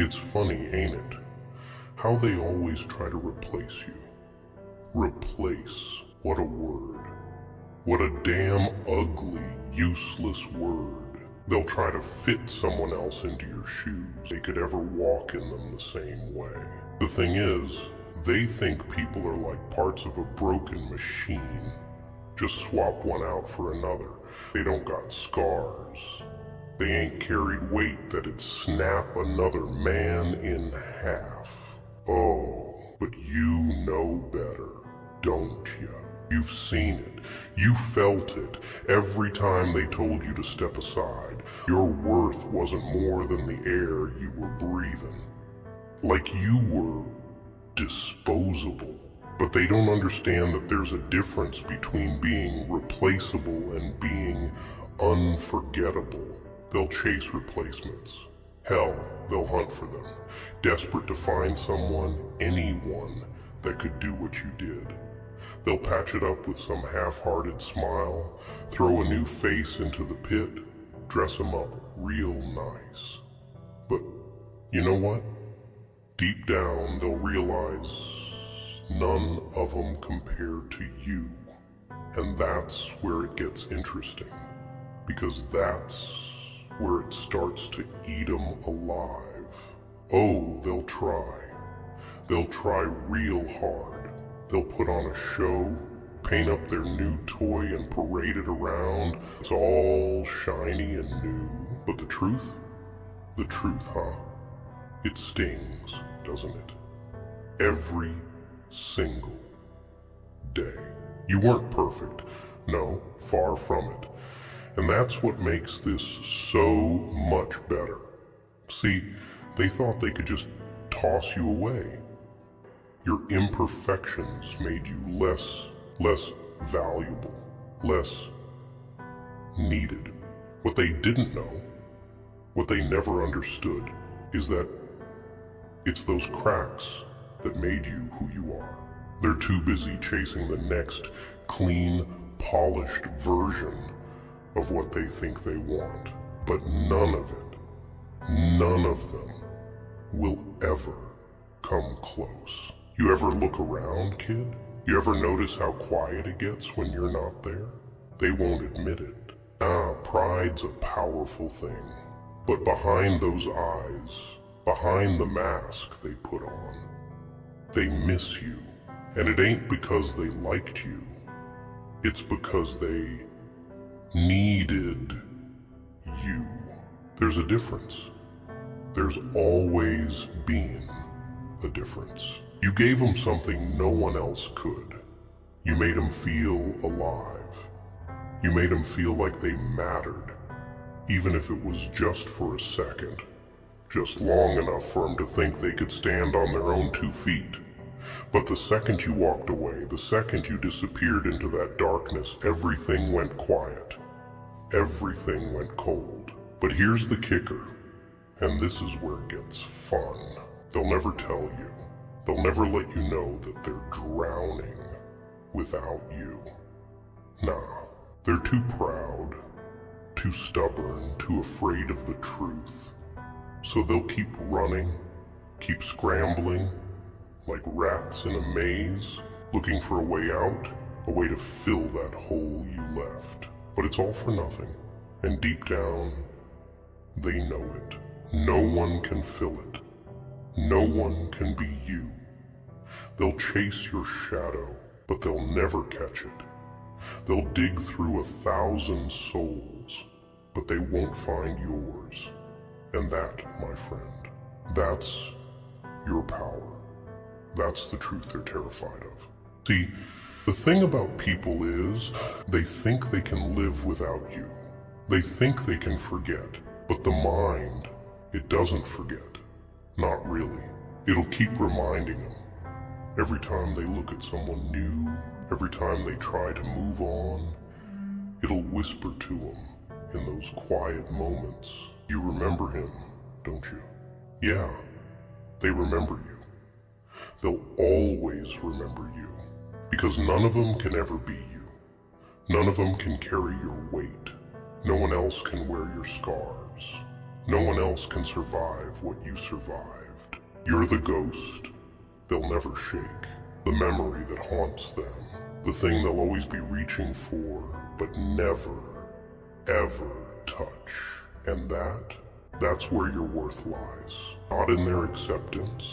It's funny, ain't it? How they always try to replace you. Replace. What a word. What a damn ugly, useless word. They'll try to fit someone else into your shoes. They could ever walk in them the same way. The thing is, they think people are like parts of a broken machine. Just swap one out for another. They don't got scars. They ain't carried weight that'd snap another man in half. Oh, but you know better, don't you? You've seen it. You felt it. Every time they told you to step aside, your worth wasn't more than the air you were breathing. Like you were disposable. But they don't understand that there's a difference between being replaceable and being unforgettable. They'll chase replacements. Hell, they'll hunt for them, desperate to find someone, anyone, that could do what you did. They'll patch it up with some half-hearted smile, throw a new face into the pit, dress them up real nice. But you know what? Deep down, they'll realize none of them compare to you. And that's where it gets interesting, because that's where it starts to eat them alive. Oh, they'll try. They'll try real hard. They'll put on a show, paint up their new toy and parade it around. It's all shiny and new. But the truth? The truth, huh? It stings, doesn't it? Every single day. You weren't perfect. No, far from it. And that's what makes this so much better. See, they thought they could just toss you away. Your imperfections made you less valuable, less needed. What they didn't know, what they never understood, is that it's those cracks that made you who you are. They're too busy chasing the next clean, polished version of what they think they want. But none of them will ever come close. You ever look around, kid? You ever notice how quiet it gets when you're not there? They won't admit it. Pride's a powerful thing. But behind those eyes, behind the mask they put on, they miss you. And it ain't because they liked you. It's because they needed you. There's a difference. There's always been a difference. You gave them something no one else could. You made them feel alive. You made them feel like they mattered, even if it was just for a second, just long enough for them to think they could stand on their own 2 feet. But the second you walked away, the second you disappeared into that darkness, everything went quiet. Everything went cold. But here's the kicker, and this is where it gets fun. They'll never tell you. They'll never let you know that they're drowning without you. Nah, they're too proud, too stubborn, too afraid of the truth. So they'll keep running, keep scrambling, like rats in a maze, looking for a way out, a way to fill that hole you left. But it's all for nothing, and deep down, they know it. No one can fill it. No one can be you. They'll chase your shadow, but they'll never catch it. They'll dig through 1,000 souls, but they won't find yours. And that, my friend, that's your power. That's the truth they're terrified of. See, the thing about people is, they think they can live without you. They think they can forget, but the mind, it doesn't forget. Not really. It'll keep reminding them. Every time they look at someone new, every time they try to move on, it'll whisper to them in those quiet moments. You remember him, don't you? Yeah, they remember you. They'll always remember you, because none of them can ever be you. None of them can carry your weight. No one else can wear your scars. No one else can survive what you survived. You're the ghost they'll never shake, the memory that haunts them, the thing they'll always be reaching for, but never, ever touch. And that's where your worth lies. Not in their acceptance,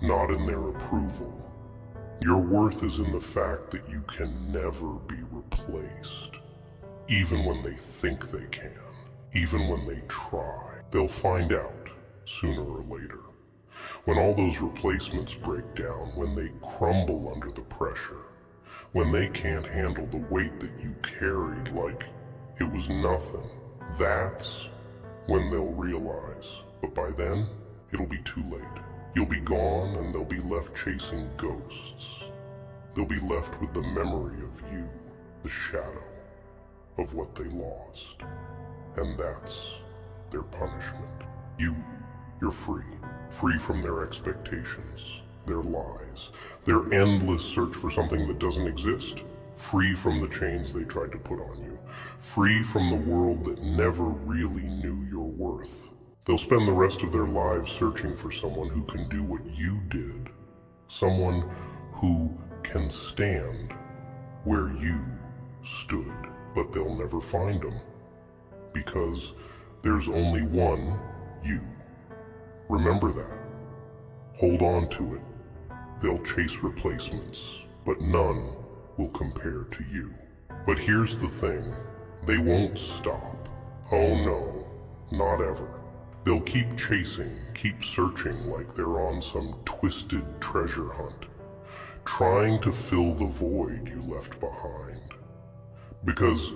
not in their approval. Your worth is in the fact that you can never be replaced. Even when they think they can, even when they try. They'll find out, sooner or later. When all those replacements break down, when they crumble under the pressure, when they can't handle the weight that you carried like it was nothing, that's when they'll realize. But by then, it'll be too late. You'll be gone and they'll be left chasing ghosts. They'll be left with the memory of you, the shadow of what they lost. And that's their punishment. You're free. Free from their expectations, their lies, their endless search for something that doesn't exist. Free from the chains they tried to put on you. Free from the world that never really knew your worth. They'll spend the rest of their lives searching for someone who can do what you did. Someone who can stand where you stood. But they'll never find them. Because there's only one you. Remember that. Hold on to it. They'll chase replacements, but none will compare to you. But here's the thing, they won't stop. Oh no, not ever. They'll keep chasing, keep searching like they're on some twisted treasure hunt, trying to fill the void you left behind. Because,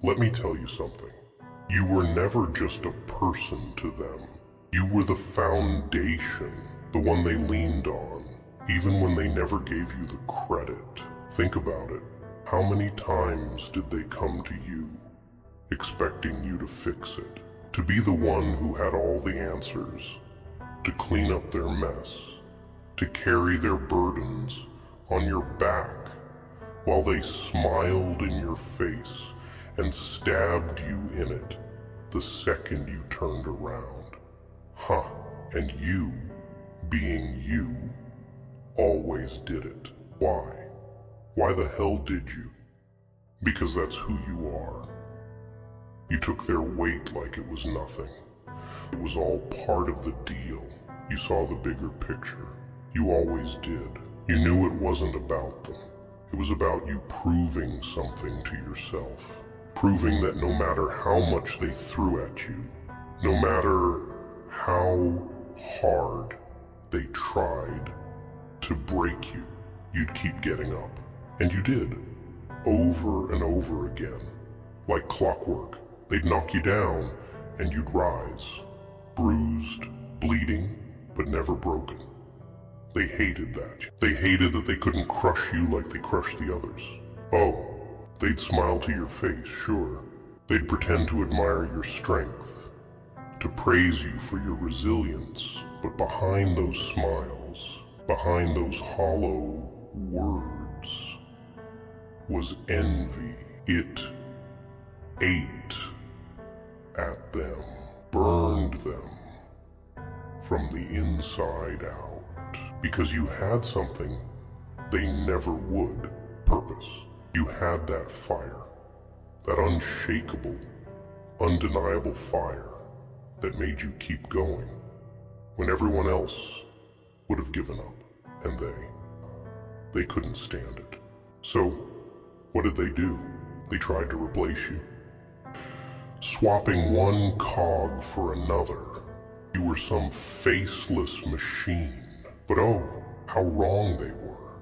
let me tell you something. You were never just a person to them. You were the foundation, the one they leaned on, even when they never gave you the credit. Think about it. How many times did they come to you, expecting you to fix it, to be the one who had all the answers, to clean up their mess, to carry their burdens on your back, while they smiled in your face and stabbed you in it the second you turned around. Huh, and you, being you, always did it. Why? Why the hell did you? Because that's who you are. You took their weight like it was nothing. It was all part of the deal. You saw the bigger picture. You always did. You knew it wasn't about them. It was about you proving something to yourself. Proving that no matter how much they threw at you, no matter how hard they tried to break you, you'd keep getting up. And you did. Over and over again. Like clockwork. They'd knock you down and you'd rise. Bruised, bleeding, but never broken. They hated that. They hated that they couldn't crush you like they crushed the others. Oh, they'd smile to your face, sure. They'd pretend to admire your strength, to praise you for your resilience. But behind those smiles, behind those hollow words, was envy. It ate at them, burned them from the inside out. Because you had something they never would. Purpose. You had that fire. That unshakable, undeniable fire that made you keep going when everyone else would have given up. And they couldn't stand it. So, what did they do? They tried to replace you. Swapping one cog for another. You were some faceless machine. But oh, how wrong they were.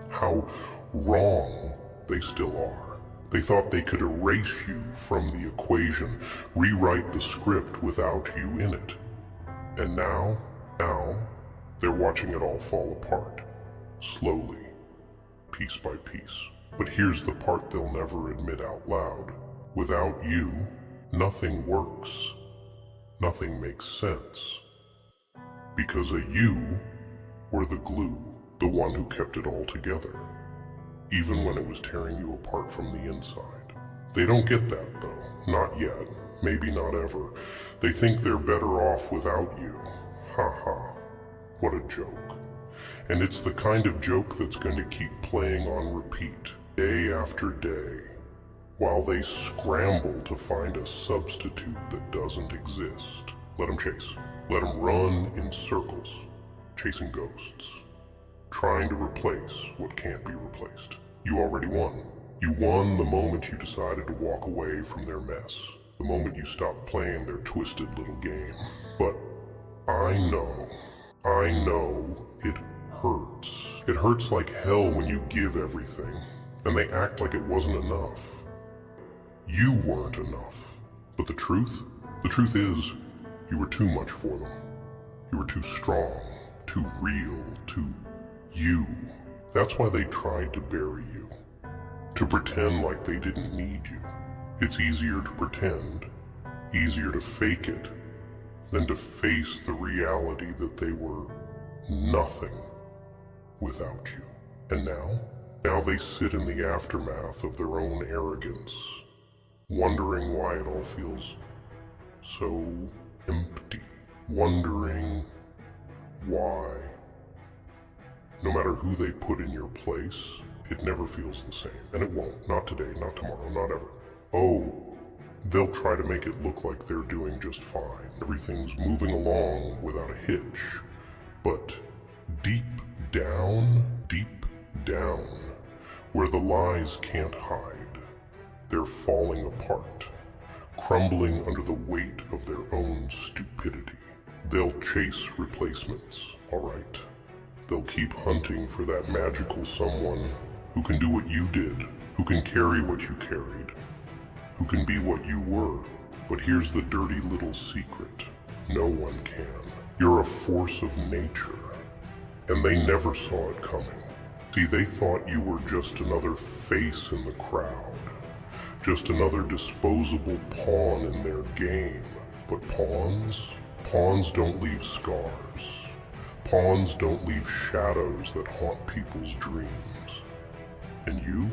How wrong they still are. They thought they could erase you from the equation, rewrite the script without you in it. And now, they're watching it all fall apart. Slowly, piece by piece. But here's the part they'll never admit out loud. Without you, nothing works. Nothing makes sense. Because a you were the glue, the one who kept it all together, even when it was tearing you apart from the inside. They don't get that though, not yet, maybe not ever. They think they're better off without you. Ha ha. What a joke. And it's the kind of joke that's going to keep playing on repeat, day after day, while they scramble to find a substitute that doesn't exist. Let them chase. Let them run in circles, chasing ghosts, trying to replace what can't be replaced. You already won. You won the moment you decided to walk away from their mess, the moment you stopped playing their twisted little game. But I know it hurts. It hurts like hell when you give everything, and they act like it wasn't enough. You weren't enough. But the truth is, you were too much for them. You were too strong, too real, too you. That's why they tried to bury you, to pretend like they didn't need you. It's easier to pretend, easier to fake it, than to face the reality that they were nothing without you. And now they sit in the aftermath of their own arrogance, wondering why it all feels so empty, wondering why. No matter who they put in your place, it never feels the same. And it won't. Not today, not tomorrow, not ever. Oh, they'll try to make it look like they're doing just fine. Everything's moving along without a hitch. But deep down, where the lies can't hide, they're falling apart, crumbling under the weight of their own stupidity. They'll chase replacements, all right. They'll keep hunting for that magical someone who can do what you did, who can carry what you carried, who can be what you were. But here's the dirty little secret. No one can. You're a force of nature, and they never saw it coming. See, they thought you were just another face in the crowd, just another disposable pawn in their game. But pawns don't leave scars. Pawns don't leave shadows that haunt people's dreams. And you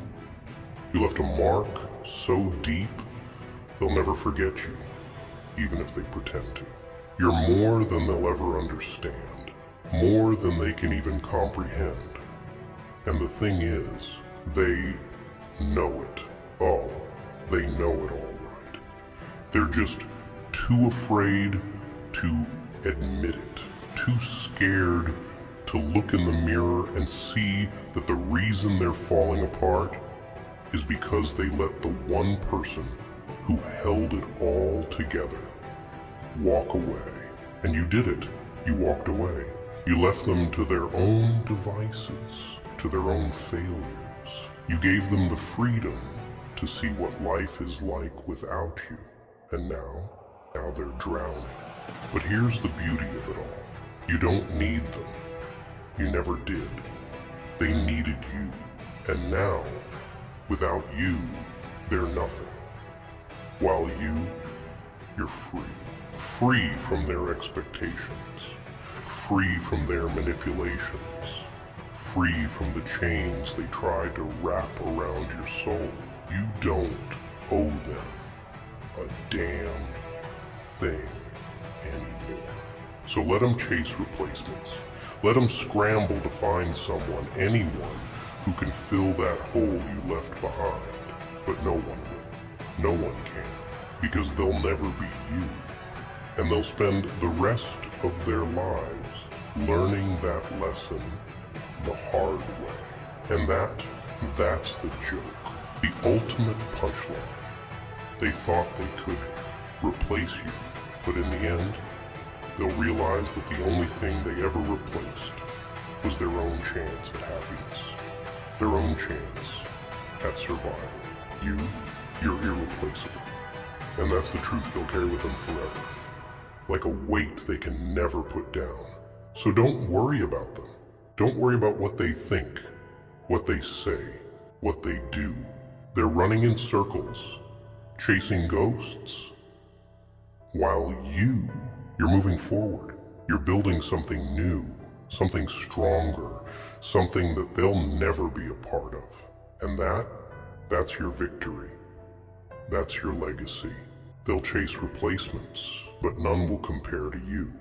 left a mark so deep, they'll never forget you, even if they pretend to. You're more than they'll ever understand, more than they can even comprehend. And the thing is, they know it. Oh, they know it all right. They're just too afraid to admit it, too scared to look in the mirror and see that the reason they're falling apart is because they let the one person who held it all together walk away. And you did it. You walked away. You left them to their own devices, to their own failures. You gave them the freedom to see what life is like without you. And now they're drowning. But here's the beauty of it all. You don't need them. You never did. They needed you. And now, without you, they're nothing. While you're free. Free from their expectations. Free from their manipulations. Free from the chains they tried to wrap around your soul. You don't owe them a damn thing anymore. So let them chase replacements. Let them scramble to find someone, anyone, who can fill that hole you left behind. But no one will. No one can. Because they'll never be you. And they'll spend the rest of their lives learning that lesson the hard way. And that's the joke. The ultimate punchline. They thought they could replace you, but in the end, they'll realize that the only thing they ever replaced was their own chance at happiness, their own chance at survival. You're irreplaceable. And that's the truth they'll carry with them forever, like a weight they can never put down. So don't worry about them. Don't worry about what they think, what they say, what they do. They're running in circles, chasing ghosts, while you're moving forward. You're building something new, something stronger, something that they'll never be a part of. And that's your victory. That's your legacy. They'll chase replacements, but none will compare to you.